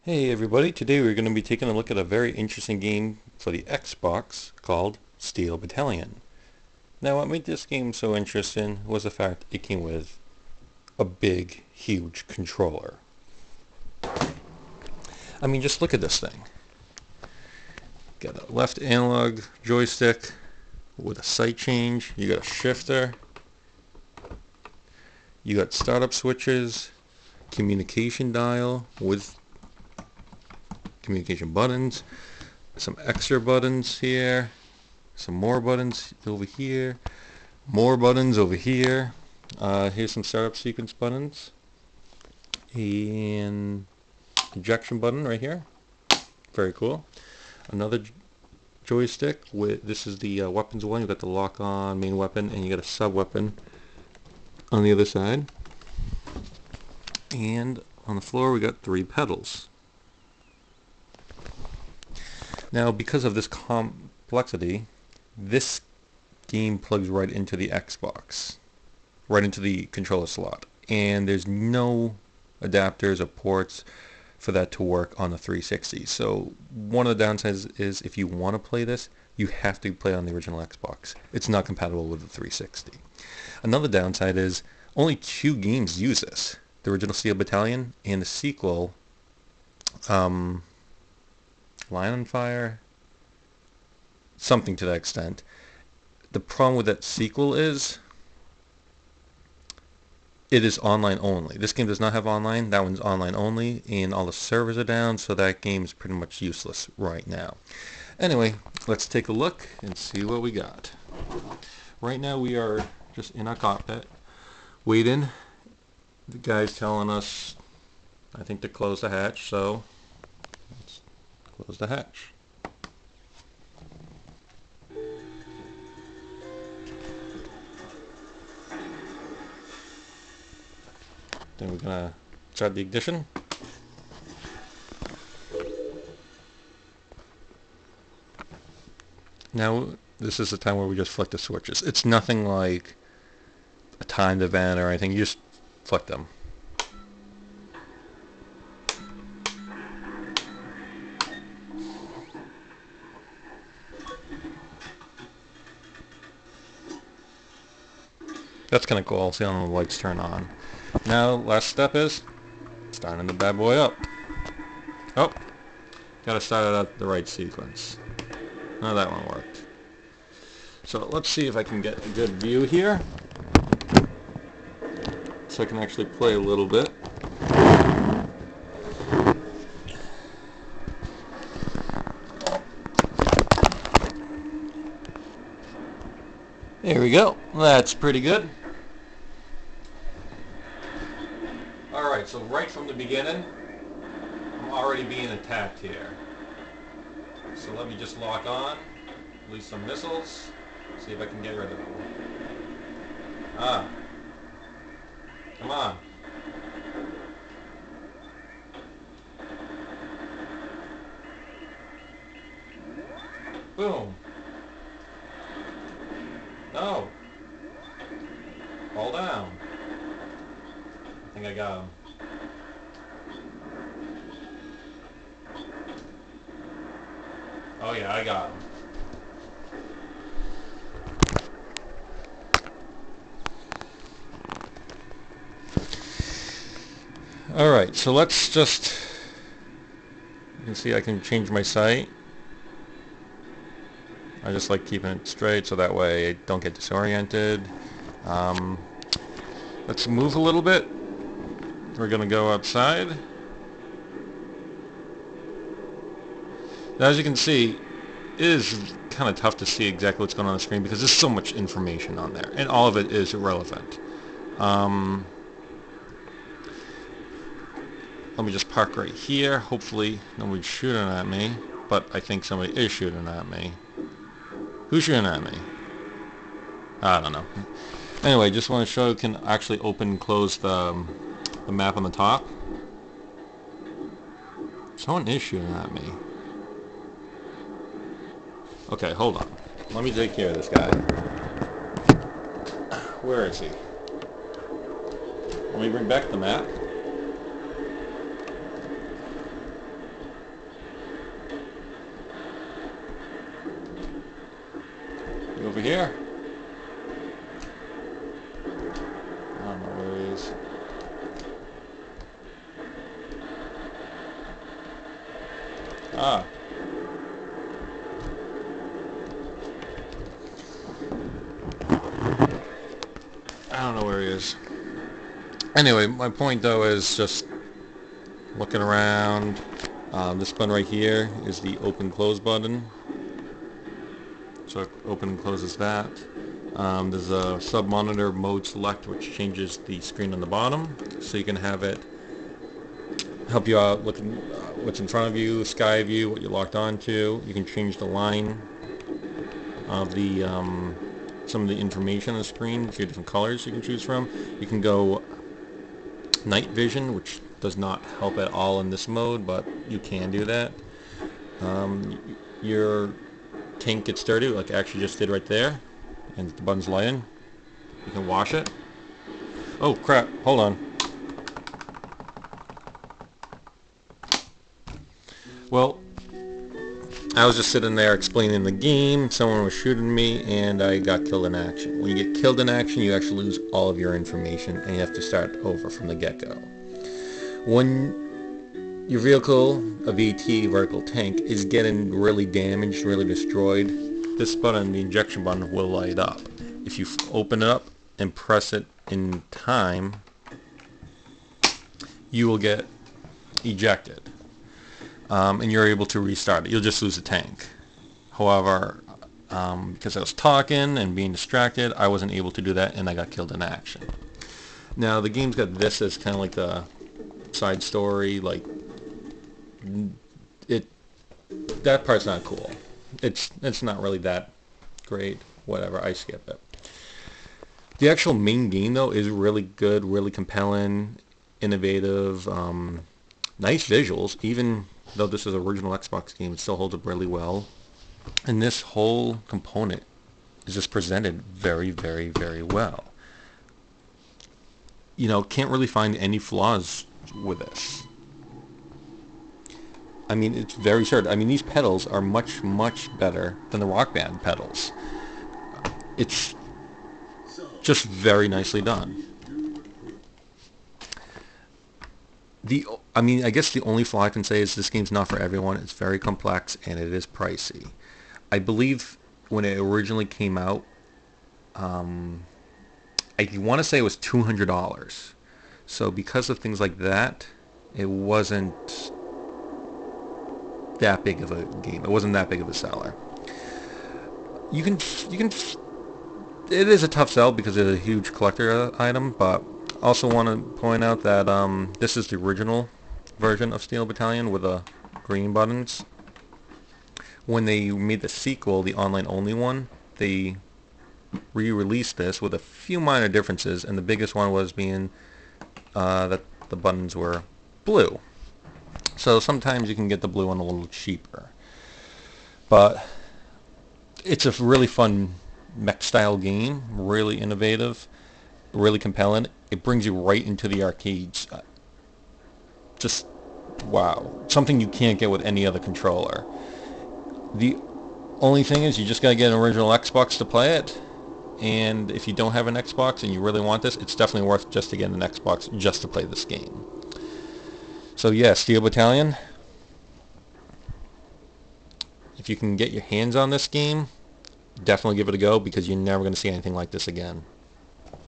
Hey everybody, today we're going to be taking a look at a very interesting game for the Xbox called Steel Battalion. Now what made this game so interesting was the fact it came with a big, huge controller. I mean, just look at this thing. Got a left analog joystick with a sight change, you got a shifter, you got startup switches, communication dial with communication buttons, some extra buttons here, some more buttons over here, more buttons over here. Here's some startup sequence buttons, and ejection button right here. Very cool. Another joystick with, this is the weapons one. You got the lock on main weapon, and you got a sub weapon on the other side. And on the floor we got 3 pedals. Now, because of this complexity, this game plugs right into the Xbox, right into the controller slot, and there's no adapters or ports for that to work on the 360. So one of the downsides is if you want to play this, you have to play on the original Xbox. It's not compatible with the 360. Another downside is only 2 games use this: the original Steel Battalion and the sequel, Lion on Fire, something to that extent. The problem with that sequel is it is online only. This game does not have online. That one's online only, and all the servers are down, so that game is pretty much useless right now. Anyway, let's take a look and see what we got. Right now we are just in our cockpit, waiting. The guy's telling us, I think, to close the hatch, so let's close the hatch. Then we're gonna start the ignition. Now this is the time where we just flick the switches. It's nothing like a timed event or anything. You just flick them. That's kind of cool, seeing the lights turn on. Now, last step is starting the bad boy up. Oh, gotta start it at the right sequence. Now that one worked. So let's see if I can get a good view here, so I can actually play a little bit. There we go. That's pretty good. Alright, so right from the beginning, I'm already being attacked here. So let me just lock on, release some missiles, see if I can get rid of them. Ah. Come on. Boom. No. Fall down. I think I got him. Oh yeah, I got him. Alright, so let's just, you can see I can change my sight. I just like keeping it straight so that way I don't get disoriented. Let's move a little bit. We're going to go outside. Now, as you can see, it is kind of tough to see exactly what's going on the screen because there's so much information on there, and all of it is irrelevant. Let me just park right here. Hopefully nobody's shooting at me, but I think somebody is shooting at me. Who's shooting at me? I don't know. Anyway, just want to show you can actually open and close the map on the top. Someone is shooting at me. Okay, hold on. Let me take care of this guy. Where is he? Let me bring back the map. here. I don't know where he is. Ah. I don't know where he is. Anyway, my point though is just looking around. This button right here is the open close button. So it open and closes that. There's a sub monitor mode select which changes the screen on the bottom, so you can have it help you out looking what's in front of you, sky view, what you're locked onto. You can change the line of the some of the information on the screen, a few different colors you can choose from. You can go night vision, which does not help at all in this mode, but you can do that. Your tank gets dirty, like I actually just did right there, and the button's lighting. You can wash it. Oh crap, hold on. Well, I was just sitting there explaining the game, someone was shooting me, and I got killed in action. When you get killed in action, you actually lose all of your information, and you have to start over from the get-go. When your vehicle, a VT, vertical tank, is getting really damaged, really destroyed, this button, the injection button, will light up. If you open it up and press it in time, you will get ejected. And you're able to restart it. You'll just lose the tank. However, because I was talking and being distracted, I wasn't able to do that, and I got killed in action. Now the game's got this as kind of like the side story. Like that part's not cool. It's not really that great. Whatever, I skip it. The actual main game though is really good, really compelling, innovative, nice visuals. Even though this is an original Xbox game, it still holds up really well. And this whole component is just presented very, very, very well. You know, can't really find any flaws with this. I mean, it's very short. I mean, these pedals are much, much better than the Rock Band pedals. It's just very nicely done. I guess the only flaw I can say is this game's not for everyone. It's very complex and it is pricey. I believe when it originally came out, I want to say it was $200. So because of things like that, it wasn't that big of a game. It wasn't that big of a seller. You can. It is a tough sell because it's a huge collector item, but also want to point out that this is the original version of Steel Battalion with the green buttons. When they made the sequel, the online-only one, they re-released this with a few minor differences, and the biggest one was being that the buttons were blue. So sometimes you can get the blue one a little cheaper. But it's a really fun mech-style game, really innovative, really compelling. It brings you right into the arcades. Just wow, something you can't get with any other controller. The only thing is you just gotta get an original Xbox to play it, and if you don't have an Xbox and you really want this, it's definitely worth just to get an Xbox just to play this game. So yeah, Steel Battalion, if you can get your hands on this game, definitely give it a go, because you're never going to see anything like this again.